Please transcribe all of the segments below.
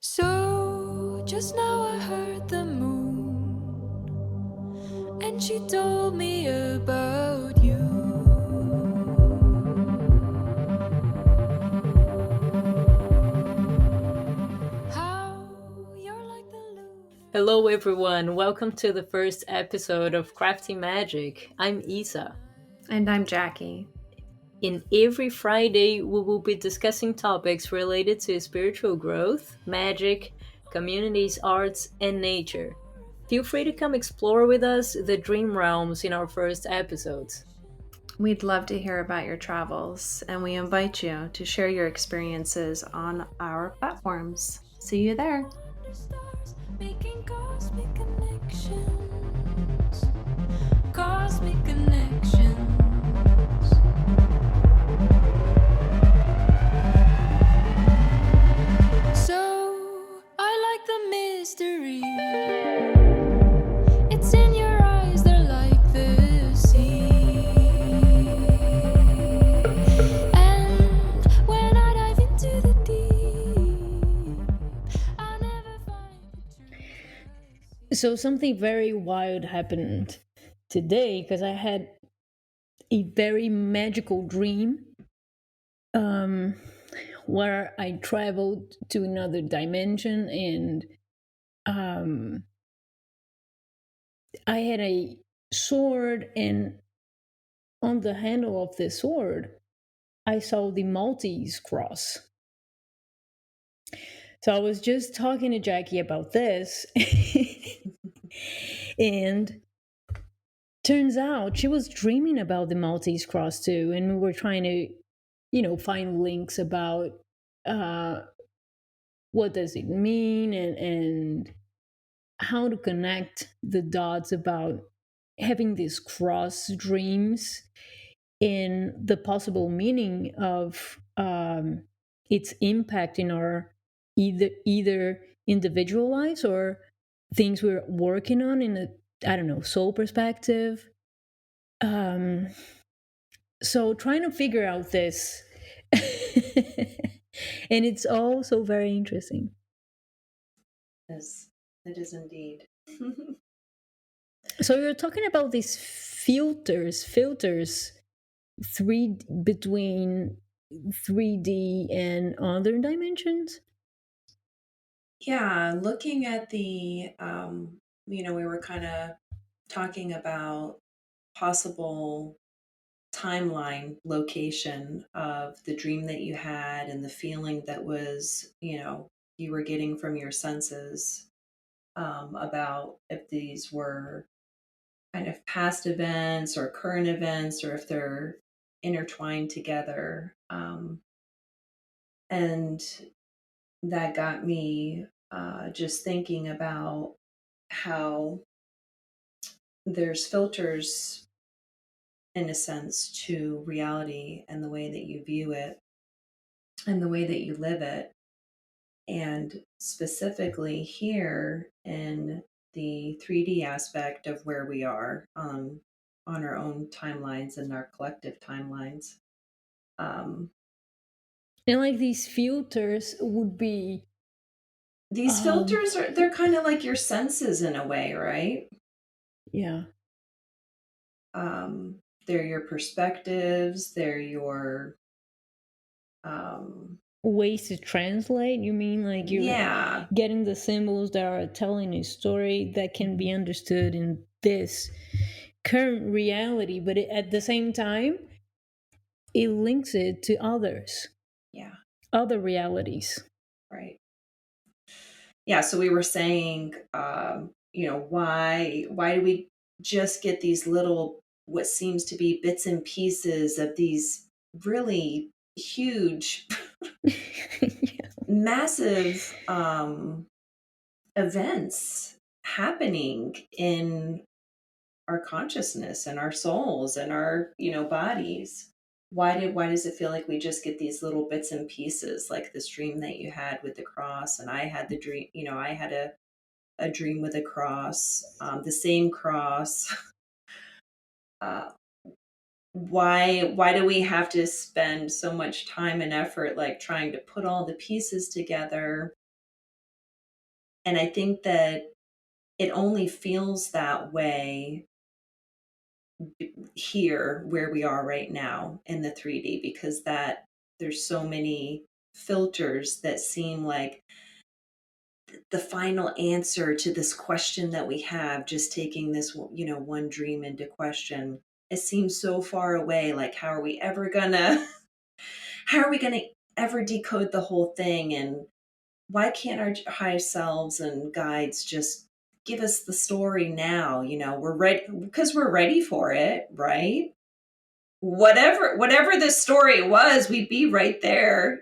So just now I heard the moon, and she told me about you. How you're like the lunar. Hello, everyone. Welcome to the first episode of Crafty Magic. I'm Isa. And I'm Jackie. In every Friday, we will be discussing topics related to spiritual growth, magic, communities, arts, and nature. Feel free to come explore with us the dream realms in our first episodes. We'd love to hear about your travels, and we invite you to share your experiences on our platforms. See you there. Stars making cosmic connections. Cosmic connections. So I like the mystery. It's in your eyes, they're like the sea. And when I dive into the deep, I never find the truth. So, something very wild happened today because I had a very magical dream um, where I traveled to another dimension and um, I had a sword, and on the handle of the sword, I saw the Maltese cross. So I was just talking to Jackie about this, and turns out she was dreaming about the Maltese cross too, and we were trying to, find links about uh, what does it mean and how to connect the dots about having these cross dreams in the possible meaning of its impact in our either individual lives or things we're working on in a, I don't know, soul perspective. um so trying to figure out this and it's also very interesting. Yes, it is indeed. So you're talking about these filters three between 3D and other dimensions. Yeah, looking at we were kind of talking about possible timeline location of the dream that you had and the feeling that you were getting from your senses, about if these were kind of past events or current events or if they're intertwined together. And that got me just thinking about how there's filters, in a sense, to reality and the way that you view it and the way that you live it. And specifically here in the 3D aspect of where we are, on our own timelines and our collective timelines. Um, And like these filters would be these um filters they're kind of like your senses in a way, right? yeah, They're your perspectives, they're your, um, ways to translate. You mean like you're yeah, getting the symbols that are telling a story that can be understood in this current reality, but at the same time it links it to yeah, other realities. right. Yeah, so we were saying, why do we just get these little, what seems to be bits and pieces of these really huge, Yeah. massive, events happening in our consciousness and our souls and our, bodies? Why does it feel like we just get these little bits and pieces, like this dream that you had with the cross, and I had the dream, I had a dream with a cross, the same cross. uh, why do we have to spend so much time and effort like trying to put all the pieces together And I think that it only feels that way here where we are right now in the 3D, because that there's so many filters that seem like the final answer to this question that we have, just taking this, one dream into question. It seems so far away. Like, how are we ever gonna how are we gonna ever decode the whole thing? And why can't our high selves and guides just give us the story now? We're ready because we're ready for it, right? Whatever the story was, we'd be right there,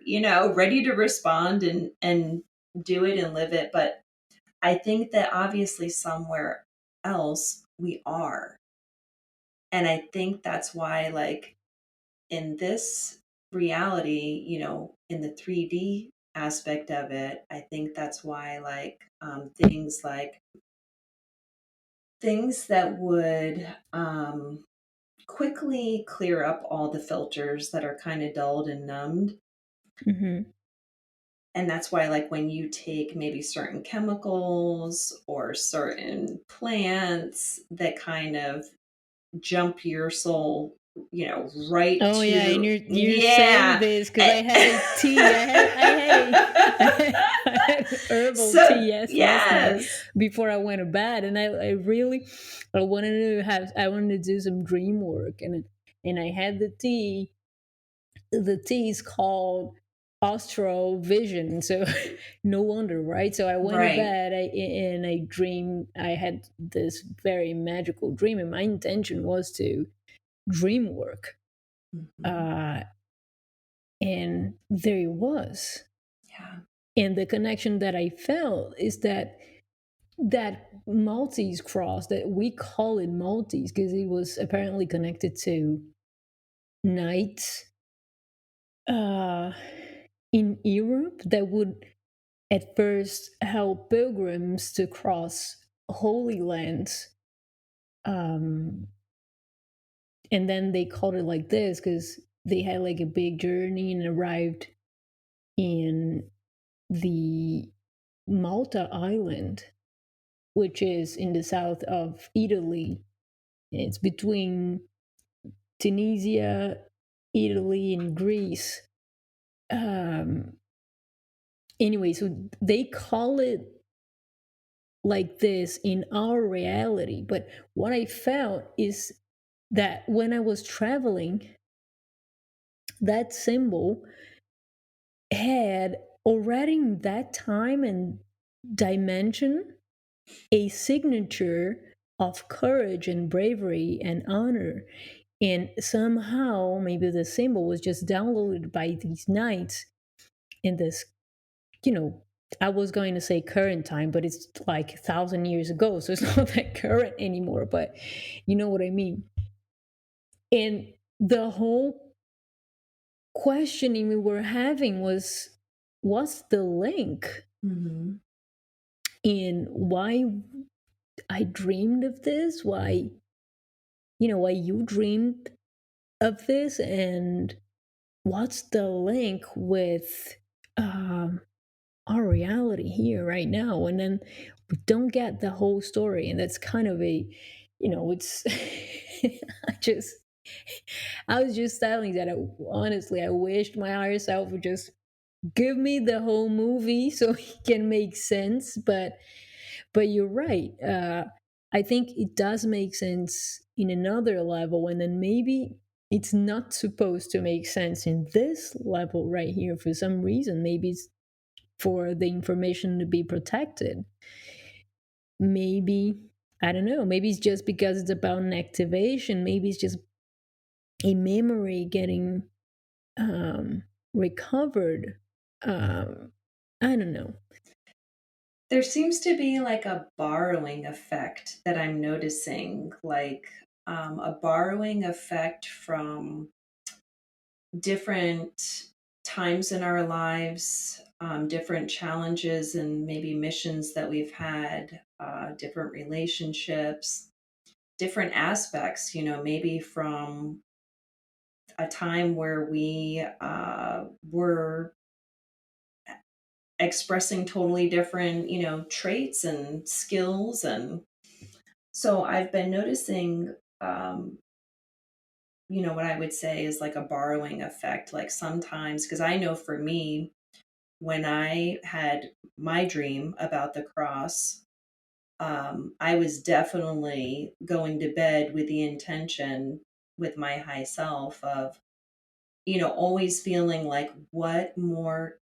ready to respond and do it and live it. But I think that obviously somewhere else we are. And I think that's why, like, in this reality, in the 3D aspect of it, I think that's why, like, things that would quickly clear up all the filters that are kind of dulled and numbed. Mm-hmm. And that's why, like, when you take maybe certain chemicals or certain plants that kind of jump your soul, right Oh yeah, and to, you're saying yeah. this because I had a tea. I had herbal tea So, last night yes. before I went to bed, and I really I wanted to do some dream work, and I had the tea. The tea is called Astro Vision, so no wonder, right? So I went to Right. bed, and I dreamed. I had this very magical dream, and my intention was to dream work. Mhm. Uh, and there it was. Yeah. And the connection that I felt is that Maltese cross, that we call it Maltese because it was apparently connected to knights uh, in Europe that would at first help pilgrims to cross holy lands. Um, and then they called it like this because they had like a big journey and arrived in the Malta island, which is in the south of Italy. It's between Tunisia, Italy, and Greece. Um, anyway, so they call it like this in our reality. But what I felt is that when I was traveling, that symbol had already in that time and dimension a signature of courage and bravery and honor. And somehow, maybe the symbol was just downloaded by these knights in this, you know, I was going to say current time, but it's like 1,000 years ago. So it's not that current anymore, but you know what I mean. And the whole questioning we were having was what's the link Mm-hmm. in why I dreamed of this, why you dreamed of this, and what's the link with our reality here right now. And then we don't get the whole story, and that's kind of it's I was just telling that honestly I wished my higher self would just give me the whole movie so it can make sense. But you're right. I think it does make sense in another level, and then maybe it's not supposed to make sense in this level right here for some reason. Maybe it's for the information to be protected. Maybe, I don't know, maybe it's just because it's about an activation. Maybe it's just a memory getting recovered. I don't know. There seems to be like a borrowing effect that I'm noticing, like a borrowing effect from different times in our lives, different challenges and maybe missions that we've had, different relationships, different aspects, maybe from a time where we were expressing totally different, traits and skills. And so I've been noticing, what I would say is like a borrowing effect. Like sometimes, because I know for me, when I had my dream about the cross, I was definitely going to bed with the intention with my high self of, always feeling like, what more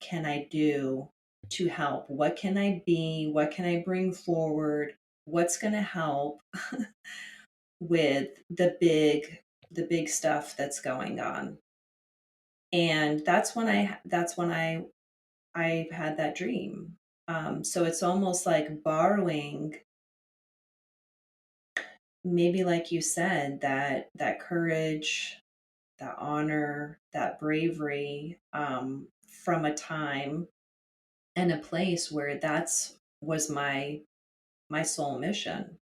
can I do to help? What can I be? What can I bring forward? What's going to help with the big stuff that's going on? And that's when I had that dream. So it's almost like borrowing, maybe like you said, that courage, that honor, that bravery, from a time and a place where that's was my soul mission.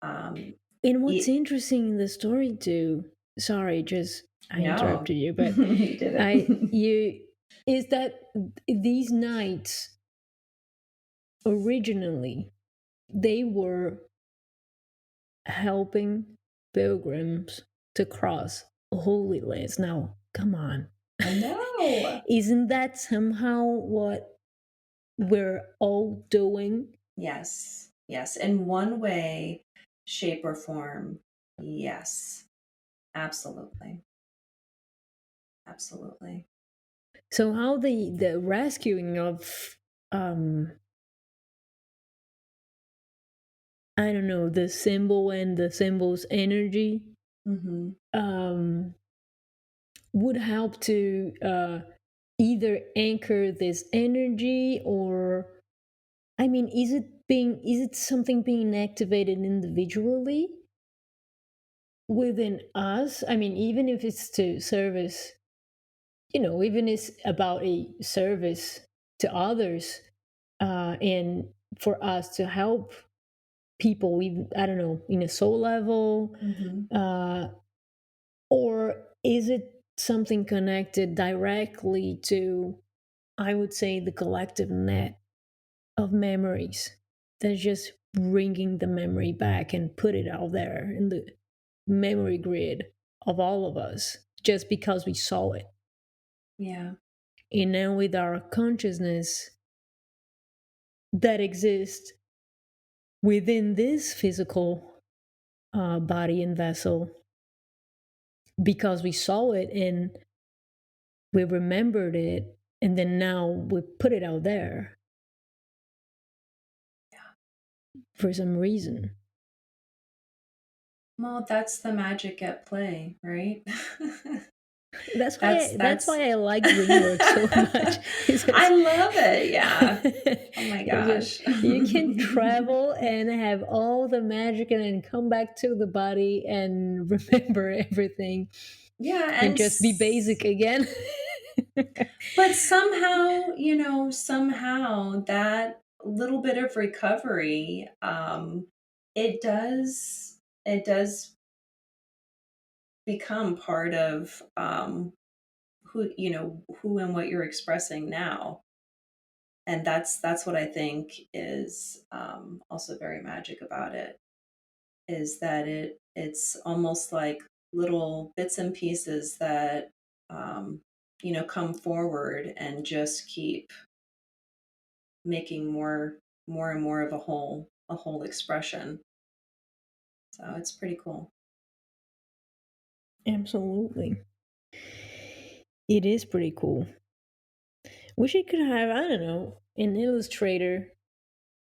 Um, And what's it, interesting in the story too, sorry, just I no, interrupted you, but you did it. you is that these nights originally they were helping pilgrims to cross holy lands. Now, come on. I know. Isn't that somehow what we're all doing? Yes, yes. In one way, shape, or form, yes, absolutely, absolutely. So how the rescuing of um I don't know, the symbol and the symbol's energy Hmm. um would help to either anchor this energy, or I mean, is it something being activated individually within us? I mean, even if it's to service, even it's about a service to others, and for us to help people, even, I don't know, in a soul level, Hmm. uh, or is it something connected directly to, I would say, the collective net of memories that's just bringing the memory back and put it out there in the memory grid of all of us just because we saw it. Yeah. And now with our consciousness that exists within this physical body and vessel, because we saw it and we remembered it, and then now we put it out there for some reason. Well, that's the magic at play, right? That's that's why that's I like Dreamwork so much. I Because love it. Yeah. Oh my because gosh. you can travel and have all the magic and then come back to the body and remember everything Yeah, and just be basic again. but somehow, somehow that little bit of recovery, it does become part of, who and what you're expressing now. And that's what I think is, also very magic about it, is that it's almost like little bits and pieces that, come forward and just keep making more and more of a whole expression. So it's pretty cool. Absolutely. It is pretty cool. Wish I could have, I don't know, an illustrator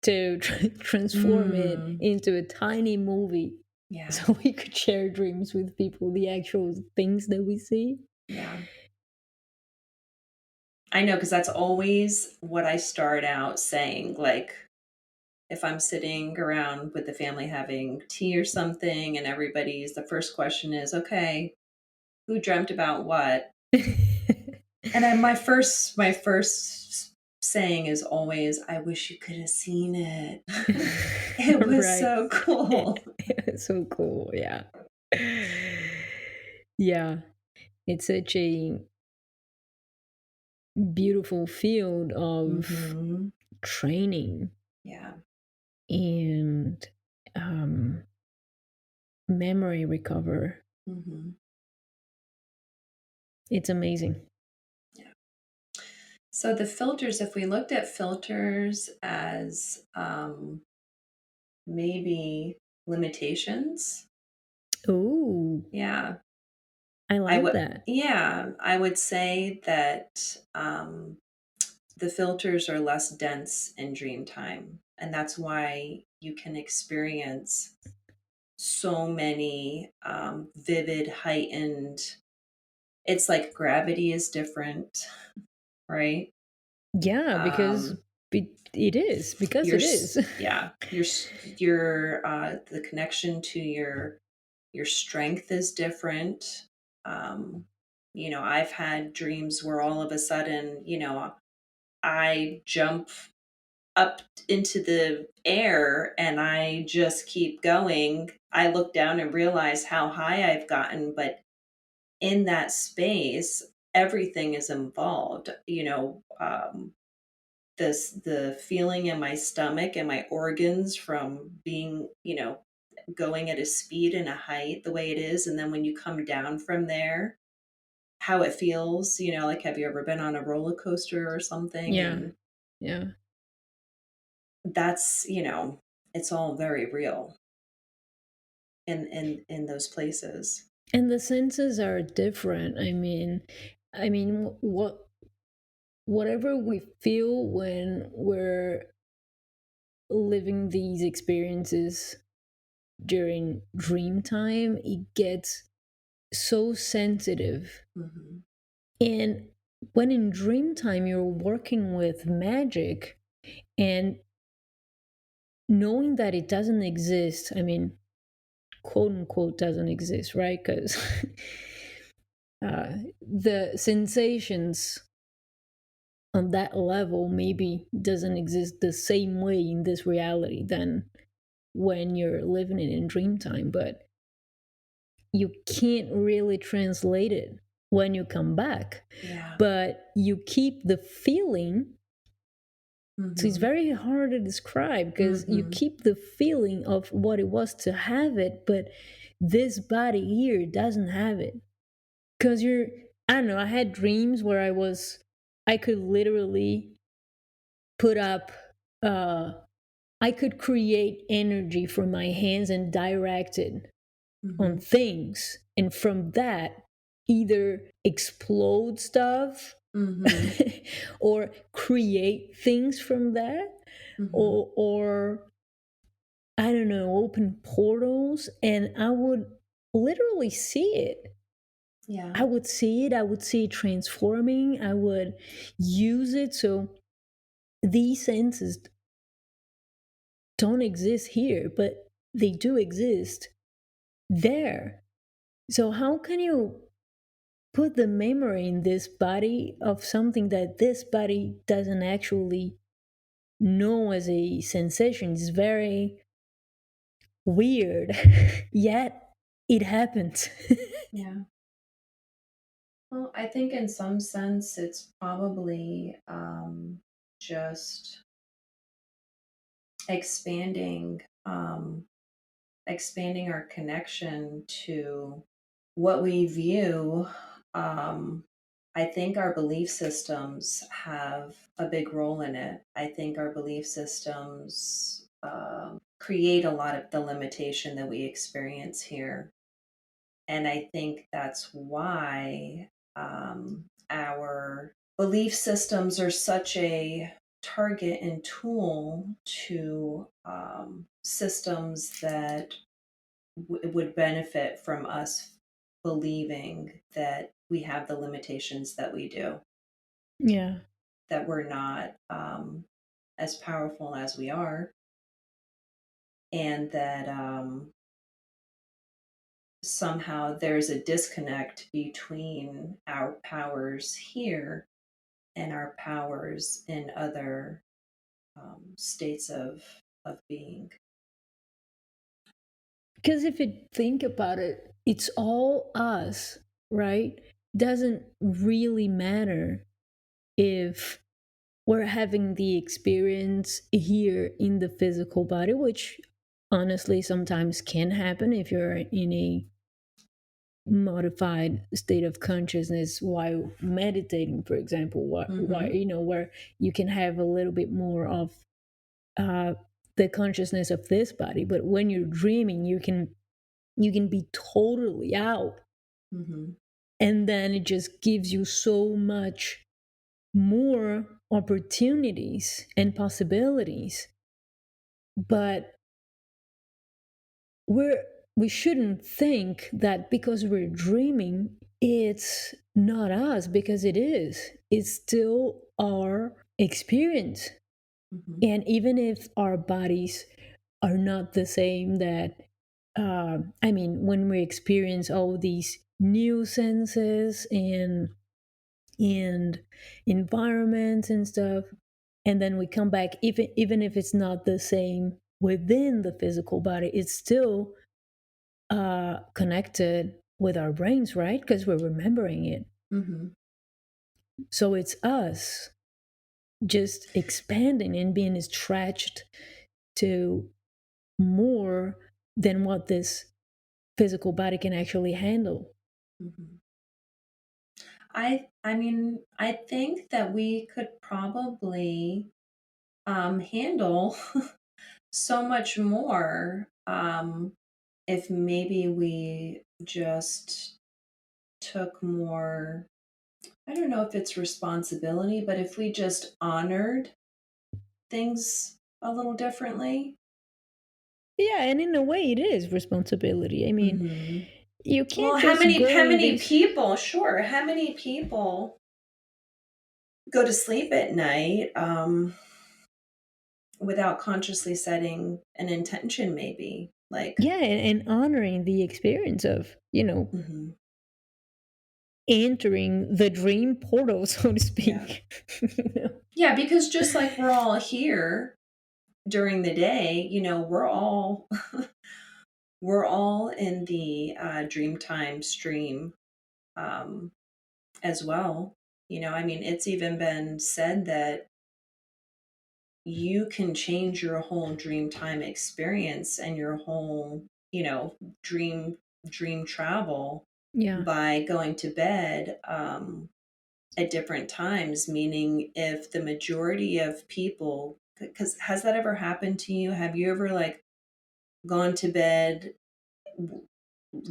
to transform it Mm, into a tiny movie yeah, so we could share dreams with people, the actual things that we see. yeah. I know, because that's always what I start out saying. Like, if I'm sitting around with the family having tea or something, and the first question is, okay, who dreamt about what? And my first saying is always, I wish you could have seen it. It was Right. so cool. It's so cool, yeah. Yeah, it's such a beautiful field of Mm-hmm. training Yeah. and memory recover. Mm-hmm. It's amazing. Yeah. So the filters, if we looked at filters as maybe limitations, Oh, yeah, I I like would, that. yeah, I would say that the filters are less dense in dream time, and that's why you can experience so many vivid, heightened. It's like gravity is different, right? Yeah, because Um, it is, because your it is. yeah, your the connection to your strength is different. Um, I've had dreams where all of a sudden, I jump up into the air and I just keep going. I look down and realize how high I've gotten, but in that space, everything is involved. The feeling in my stomach and my organs from being, going at a speed and a height the way it is, and then when you come down from there, how it feels. Like, have you ever been on a roller coaster or something? Yeah, And yeah. that's, it's all very real in those places. And the senses are different. Whatever we feel when we're living these experiences during dream time, it gets so sensitive. Hmm. And when in dream time you're working with magic and knowing that it doesn't exist, quote unquote doesn't exist, right? Because the sensations on that level maybe doesn't exist the same way in this reality than when you're living it in dream time, but you can't really translate it when you come back, Yeah. but you keep the feeling. So it's Hmm. very hard to describe because you Hmm. keep the feeling of what it was to have it, but this body here doesn't have it. Because I don't know, I had dreams where I could literally put up, uh, I could create energy from my hands and direct it on Hmm. things. And from that, either explode stuff Hmm. or create things from that, Hmm. or I don't know, open portals, and I would literally see it. Yeah. I would see it transforming, I would use it. So these senses don't exist here, but they do exist there. So how can you put the memory in this body of something that this body doesn't actually know as a sensation? It's very weird, yet it happens. Yeah. Well, I think in some sense it's probably just expanding expanding our connection to what we view. um, I think our belief systems have a big role in it. I think our belief systems create a lot of the limitation that we experience here. And I think that's why our belief systems are such a target and tool to systems that would benefit from us believing that we have the limitations that we do, Yeah. that we're not as powerful as we are, and that somehow there's a disconnect between our powers here and our powers in other states of being. Because if you think about it, it's all us, right? Doesn't really matter if we're having the experience here in the physical body, which honestly sometimes can happen if you're in a modified state of consciousness while meditating, for example, why where you can have a little bit more of the consciousness of this body. But when you're dreaming, you can be totally out, and then it just gives you so much more opportunities and possibilities. But we shouldn't think that because we're dreaming it's not us, because it is. It's still our experience. And even if our bodies are not the same, that when we experience all these new senses and environments and stuff, and then we come back, even if it's not the same within the physical body, it's still connected with our brains, right? Because we're remembering it. So it's us just expanding and being stretched to more than what this physical body can actually handle. I think that we could probably handle so much more if maybe we just took more, I don't know if it's responsibility, but if we just honored things a little differently. Yeah, and in a way it is responsibility. I mean, you can't Well, just how go many this... people, sure, how many people go to sleep at night without consciously setting an intention, maybe? Like, Yeah, and honoring the experience of, entering the dream portal, so to speak. yeah, because just like we're all here during the day, we're all we're all in the dream time stream as well. It's even been said that you can change your whole dream time experience and your whole, dream travel Yeah. by going to bed at different times. Meaning, if the majority of people, because has that ever happened to you? Have you ever like gone to bed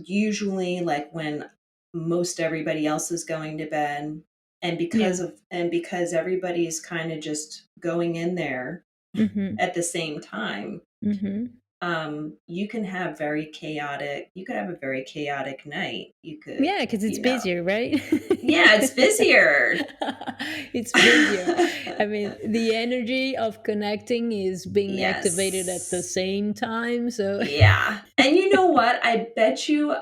usually like when most everybody else is going to bed, and because everybody's kind of just going in there at the same time, you can have you could have a very chaotic night. You could, Yeah, because it's busier, right? Yeah, it's busier. It's busier. I mean, the energy of connecting is being activated at the same time. So yeah. And you know what? I bet you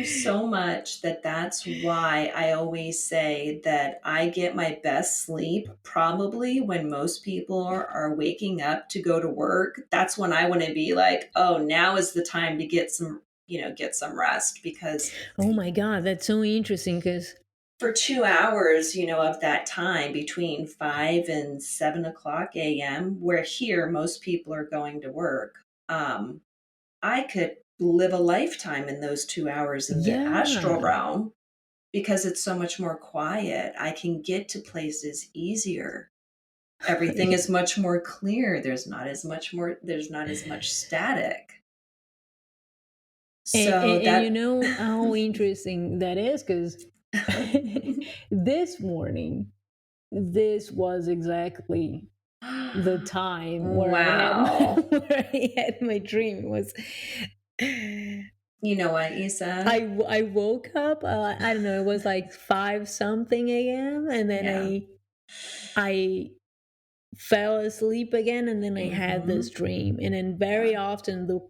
so much that that's why I always say that I get my best sleep probably when most people are waking up to go to work. That's when I want to be like, oh, now is the time to get some rest, because oh my God, that's so interesting, because for 2 hours, of that time between 5 and 7 o'clock a.m., where here most people are going to work, I could live a lifetime in those 2 hours in the astral realm, because it's so much more quiet. I can get to places easier. Everything is much more clear. There's not as much static. So and you know how interesting that is, because this morning, this was exactly the time where wow. where I had my dream. It was... You know what, Isa? I woke up. I don't know. It was like 5 something a.m. and then I fell asleep again, and then I had this dream. And then very often the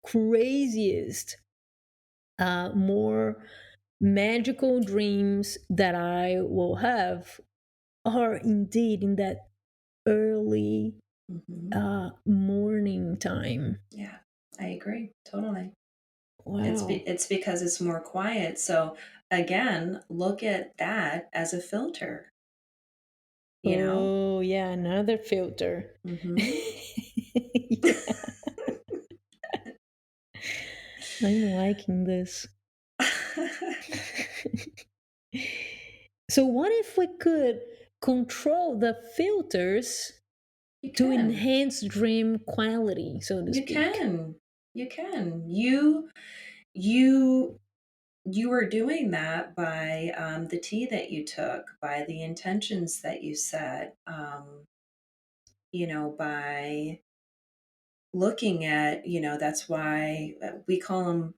craziest, more magical dreams that I will have are indeed in that early morning time. Yeah, I agree totally. Wow. It's because it's more quiet. So again, look at that as a filter. you know? Oh, yeah, another filter. Mm-hmm. Yeah, I'm liking this. So, what if we could control the filters You to can. enhance dream quality, so to You speak? can. You can. You you are doing that by the tea that you took, by the intentions that you set, by looking at, that's why we call them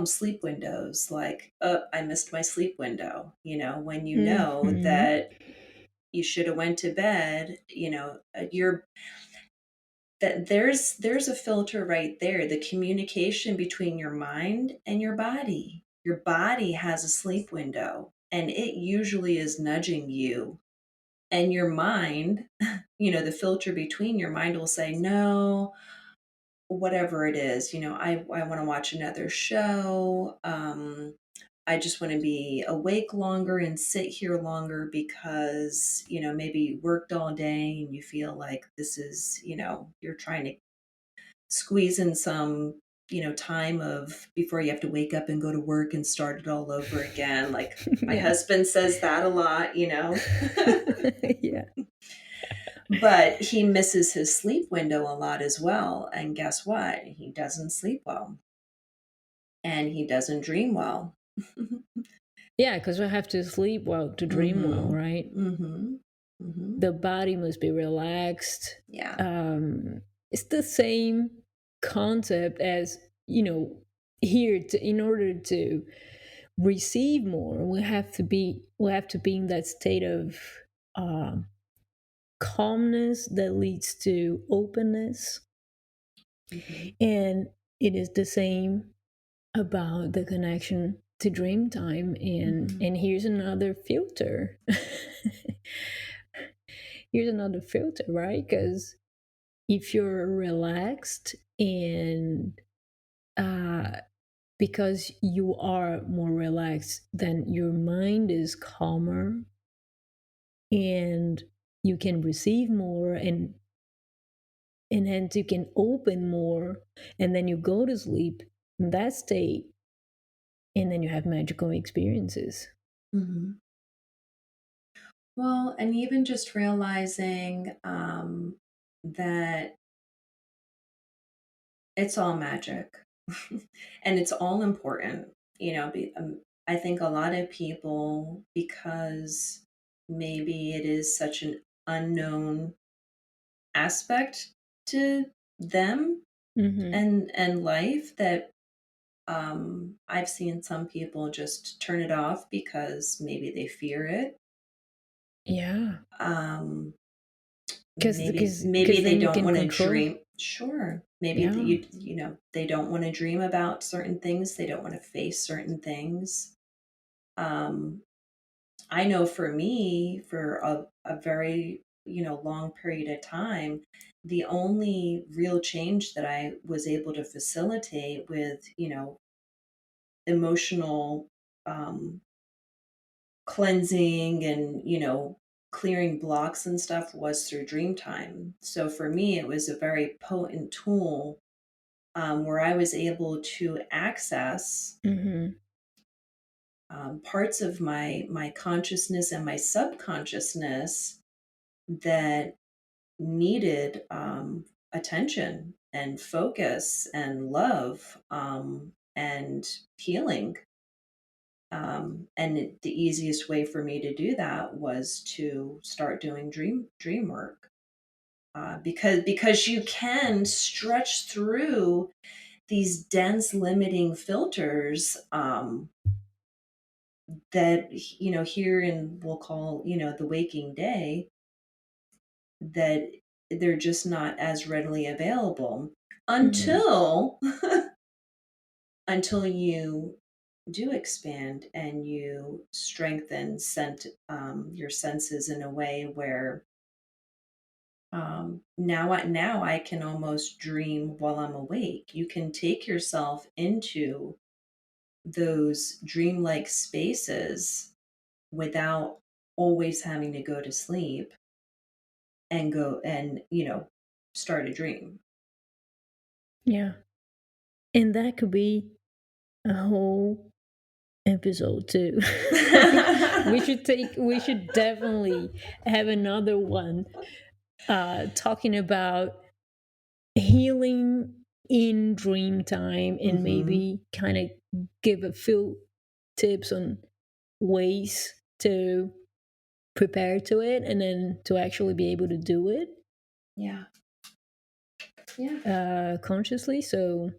sleep windows. Like, oh, I missed my sleep window. When you know Hmm. that you should have went to bed, you're that there's a filter right there, the communication between your mind and your body has a sleep window, and it usually is nudging you, and your mind, the filter between your mind will say no, whatever it is, I want to watch another show, I just want to be awake longer and sit here longer because, maybe you worked all day and you feel like this is, you're trying to squeeze in some, time of before you have to wake up and go to work and start it all over again. Like my Yeah. husband says that a lot. Yeah. But he misses his sleep window a lot as well. And guess what? He doesn't sleep well and he doesn't dream well. Yeah, because we have to sleep well to dream well, Mm-hmm. right? Mm-hmm. Mm-hmm. The body must be relaxed. Yeah. It's the same concept as, here in order to receive more, we have to be in that state of um, calmness that leads to openness. Mm-hmm. And it is the same about the connection to dream time. and Mm-hmm. and here's another filter. Here's another filter, right? Because if you're relaxed and uh because you are more relaxed, then your mind is calmer and you can receive more, and hence you can open more, and then you go to sleep in that state, and then you have magical experiences. Mm-hmm. Well, and even just realizing that it's all magic and it's all important. I think a lot of people, because maybe it is such an unknown aspect to them Mm-hmm. and life, that I've seen some people just turn it off because maybe they fear it. Yeah, Um, because maybe because they then you don't can want to control. dream. Sure, maybe Yeah. they don't want to dream about certain things, they don't want to face certain things. um I know for me, for a very, long period of time, the only real change that I was able to facilitate with, emotional um cleansing and, clearing blocks and stuff was through dream time. So for me, it was a very potent tool, where I was able to access Mm-hmm. parts of my consciousness and my subconsciousness that needed attention and focus and love, and healing. The easiest way for me to do that was to start doing dream work, because you can stretch through these dense limiting filters, that, here in, we'll call, the waking day, that they're just not as readily available Mm-hmm. until until you do expand and you strengthen your senses in a way where, now I can almost dream while I'm awake. You can take yourself into those dreamlike spaces without always having to go to sleep. and go and, start a dream. Yeah. And that could be a whole episode too. We should definitely have another one talking about healing in dream time, and maybe kind of give a few tips on ways to prepare to it and then to actually be able to do it Yeah. consciously. So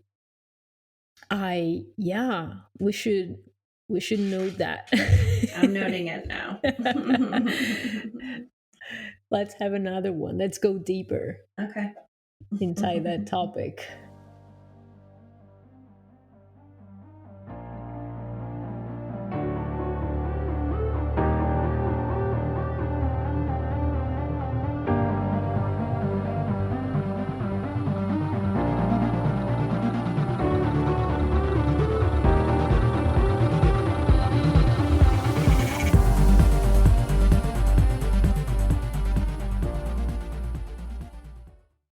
we should note that. I'm noting it now. Let's have another one. Let's go deeper Okay. inside that topic.